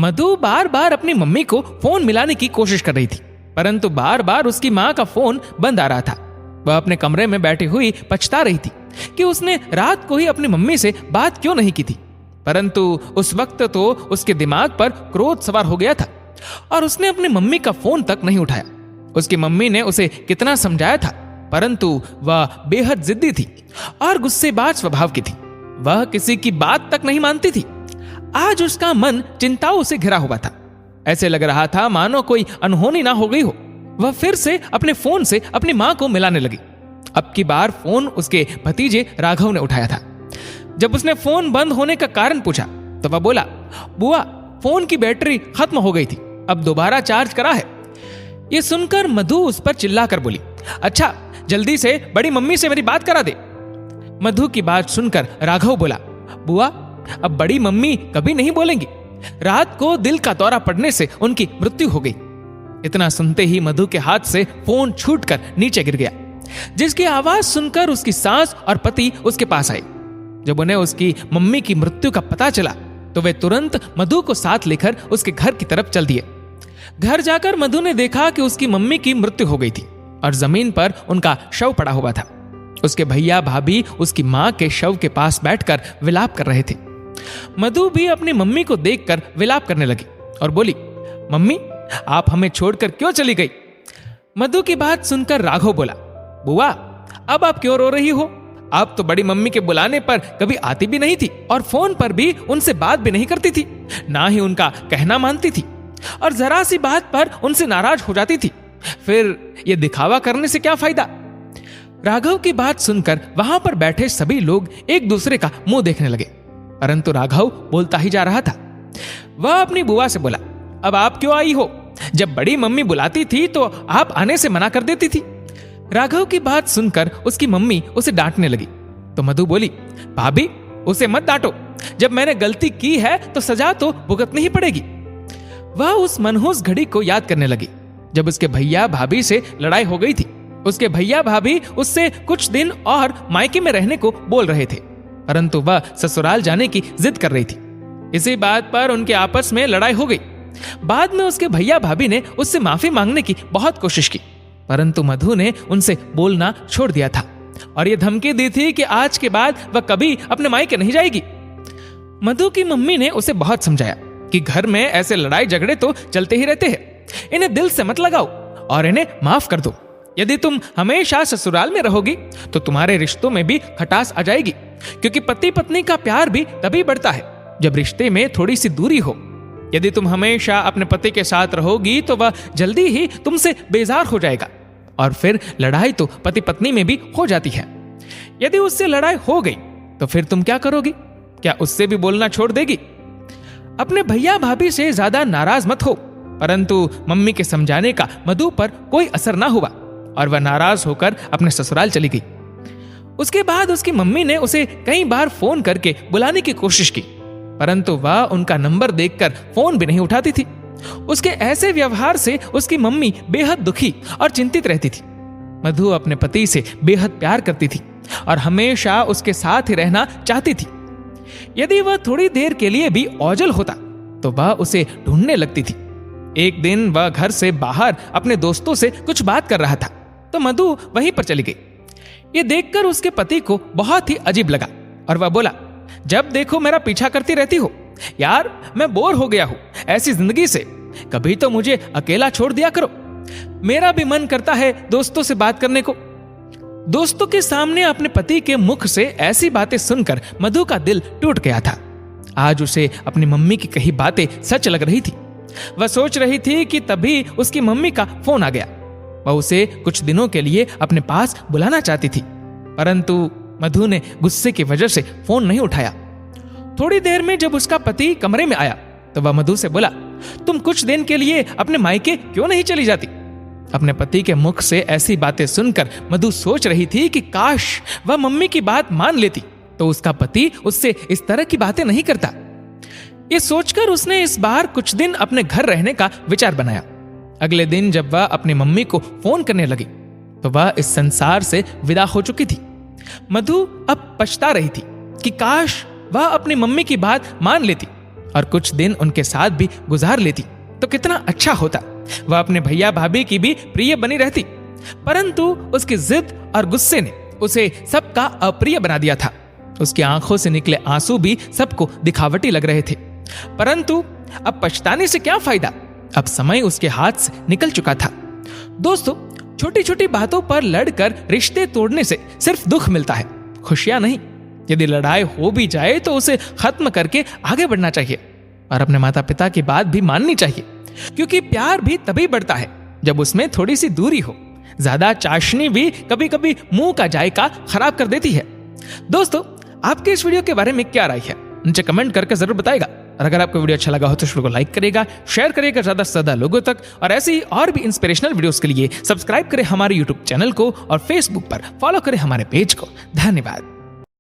मधु बार बार अपनी मम्मी को फोन मिलाने की कोशिश कर रही थी, परंतु बार बार उसकी माँ का फोन बंद आ रहा था। वह अपने कमरे में बैठी हुई पछता रही थी कि उसने रात को ही अपनी मम्मी से बात क्यों नहीं की थी। परंतु उस वक्त तो उसके दिमाग पर क्रोध सवार हो गया था और उसने अपनी मम्मी का फोन तक नहीं उठाया। उसकी मम्मी ने उसे कितना समझाया था, परंतु वह बेहद जिद्दी थी और गुस्सेबाज स्वभाव की थी। वह किसी की बात तक नहीं मानती थी। आज उसका मन चिंताओं से घिरा हुआ था। ऐसे लग रहा था मानो कोई अनहोनी ना हो गई हो। वह फिर से अपने फोन से अपनी मां को मिलाने लगी। अब की बार फोन उसके भतीजे राघव ने उठाया था। जब उसने फोन बंद होने का कारण पूछा तो वह बोला, बुआ, फोन की बैटरी खत्म हो गई थी, अब दोबारा चार्ज करा है। यह सुनकर मधु उस पर चिल्लाकर बोली, अच्छा जल्दी से बड़ी मम्मी से मेरी बात करा दे। मधु की बात सुनकर राघव बोला, बुआ, अब बड़ी मम्मी कभी नहीं बोलेंगी। रात को दिल का दौरा पड़ने से उनकी मृत्यु हो गई। इतना सुनते ही मधु के हाथ से फोन छूटकर नीचे गिर गया, जिसकी आवाज सुनकर उसकी सास और पति उसके पास आए। जब उन्हें उसकी मम्मी की मृत्यु का पता चला तो वे तुरंत मधु को साथ लेकर उसके घर की तरफ चल दिए। घर जाकर मधु ने देखा कि उसकी मम्मी की मृत्यु हो गई थी और जमीन पर उनका शव पड़ा हुआ था। उसके भैया भाभी उसकी मां के शव के पास बैठकर विलाप कर रहे थे। मधु भी अपनी मम्मी को देखकर विलाप करने लगी और बोली, मम्मी, आप हमें छोड़कर क्यों चली गई? मधु की बात सुनकर राघव बोला, बुआ, अब आप क्यों रो रही हो? आप तो बड़ी मम्मी के बुलाने पर कभी आती भी नहीं थी और फोन पर भी उनसे बात भी नहीं करती थी, ना ही उनका कहना मानती थी और जरा सी बात पर उनसे नाराज हो जाती थी। फिर ये दिखावा करने से क्या फायदा? राघव की बात सुनकर वहां पर बैठे सभी लोग एक दूसरे का मुंह देखने लगे, परंतु राघव बोलता ही जा रहा था। वह अपनी बुआ से बोला, अब आप क्यों आई हो? जब बड़ी मम्मी बुलाती थी तो आप आने से मना कर देती थी। राघव की बात सुनकर उसकी मम्मी उसे डांटने लगी तो मधु बोली, भाभी, उसे मत डांटो। जब मैंने गलती की है तो सजा तो भुगतनी ही पड़ेगी। वह उस मनहूस घड़ी को याद करने लगी जब उसके भैया भाभी से लड़ाई हो गई थी। उसके भैया भाभी उससे कुछ दिन और मायके में रहने को बोल रहे थे, परंतु वह ससुराल जाने की जिद कर रही थी। इसी बात पर उनके आपस में लड़ाई हो गई। बाद में उसके भैया भाभी ने उससे माफी मांगने की बहुत कोशिश की, परंतु मधु ने उनसे बोलना छोड़ दिया था और यह धमकी दी थी कि आज के बाद वह कभी अपने मायके नहीं जाएगी। मधु की मम्मी ने उसे बहुत समझाया कि घर में ऐसे लड़ाई झगड़े तो चलते ही रहते हैं, इन्हें दिल से मत लगाओ और इन्हें माफ कर दो। यदि तुम हमेशा ससुराल में रहोगी तो तुम्हारे रिश्तों में भी खटास आ जाएगी, क्योंकि पति पत्नी का प्यार भी तभी बढ़ता है जब रिश्ते में थोड़ी सी दूरी हो। यदि तुम हमेशा अपने पति के साथ रहोगी तो वह जल्दी ही तुमसे बेजार हो जाएगा और फिर लड़ाई तो पति पत्नी में भी हो जाती है। यदि उससे लड़ाई हो गई तो फिर तुम क्या करोगी? क्या उससे भी बोलना छोड़ देगी? अपने भैया भाभी से ज्यादा नाराज मत हो। परंतु मम्मी के समझाने का मधु पर कोई असर ना हुआ और वह नाराज होकर अपने ससुराल चली गई। उसके बाद उसकी मम्मी ने उसे कई बार फोन करके बुलाने की कोशिश की, परंतु वह उनका नंबर देखकर फोन भी नहीं उठाती थी। उसके ऐसे व्यवहार से उसकी मम्मी बेहद दुखी और चिंतित रहती थी। मधु अपने पति से बेहद प्यार करती थी और हमेशा उसके साथ ही रहना चाहती थी। यदि वह थोड़ी देर के लिए भी ओझल होता तो वह उसे ढूंढने लगती थी। एक दिन वह घर से बाहर अपने दोस्तों से कुछ बात कर रहा था तो मधु वहीं पर चली गई। ये देखकर उसके पति को बहुत ही अजीब लगा और वह बोला, जब देखो मेरा पीछा करती रहती हो यार, मैं बोर हो गया हूं ऐसी जिंदगी से। कभी तो मुझे अकेला छोड़ दिया करो। मेरा भी मन करता है दोस्तों से बात करने को। दोस्तों के सामने अपने पति के मुख से ऐसी बातें सुनकर मधु का दिल टूट गया था। आज उसे अपनी मम्मी की कही बातें सच लग रही थी। वह सोच रही थी कि तभी उसकी मम्मी का फोन आ गया। वह उसे कुछ दिनों के लिए अपने पास बुलाना चाहती थी, परंतु मधु ने गुस्से की वजह से फोन नहीं उठाया। थोड़ी देर में जब उसका पति कमरे में आया तो वह मधु से बोला, तुम कुछ दिन के लिए अपने मायके क्यों नहीं चली जाती? अपने पति के मुख से ऐसी बातें सुनकर मधु सोच रही थी कि काश वह मम्मी की बात मान लेती तो उसका पति उससे इस तरह की बातें नहीं करता। ये सोचकर उसने इस बार कुछ दिन अपने घर रहने का विचार बनाया। अगले दिन जब वह अपनी मम्मी को फोन करने लगी तो वह इस संसार से विदा हो चुकी थी। मधु अब पछता रही थी कि काश वह अपनी मम्मी की बात मान लेती और कुछ दिन उनके साथ भी गुजार लेती तो कितना अच्छा होता। वह अपने भैया भाभी की भी प्रिय बनी रहती, परंतु उसकी जिद और गुस्से ने उसे सबका अप्रिय बना दिया था। उसकी आंखों से निकले आंसू भी सबको दिखावटी लग रहे थे, परंतु अब पछताने से क्या फायदा, अब समय उसके हाथ से निकल चुका था। दोस्तों, छोटी छोटी बातों पर लड़कर रिश्ते तोड़ने से सिर्फ दुख मिलता है, खुशियां नहीं। यदि लड़ाई हो भी जाए तो उसे खत्म करके आगे बढ़ना चाहिए और अपने माता पिता की बात भी माननी चाहिए, क्योंकि प्यार भी तभी बढ़ता है जब उसमें थोड़ी सी दूरी हो। ज्यादा चाशनी भी कभी कभी मुंह का जायका खराब कर देती है। दोस्तों, आपके इस वीडियो के बारे में क्या राय है, नीचे कमेंट करके जरूर बताएगा। और अगर आपको वीडियो अच्छा लगा हो तो इस वीडियो को लाइक करेगा, शेयर करेगा ज्यादा से ज्यादा लोगों तक, और ऐसी ही और भी इंस्पिरेशनल वीडियोस के लिए सब्सक्राइब करें हमारे यूट्यूब चैनल को और फेसबुक पर फॉलो करें हमारे पेज को। धन्यवाद।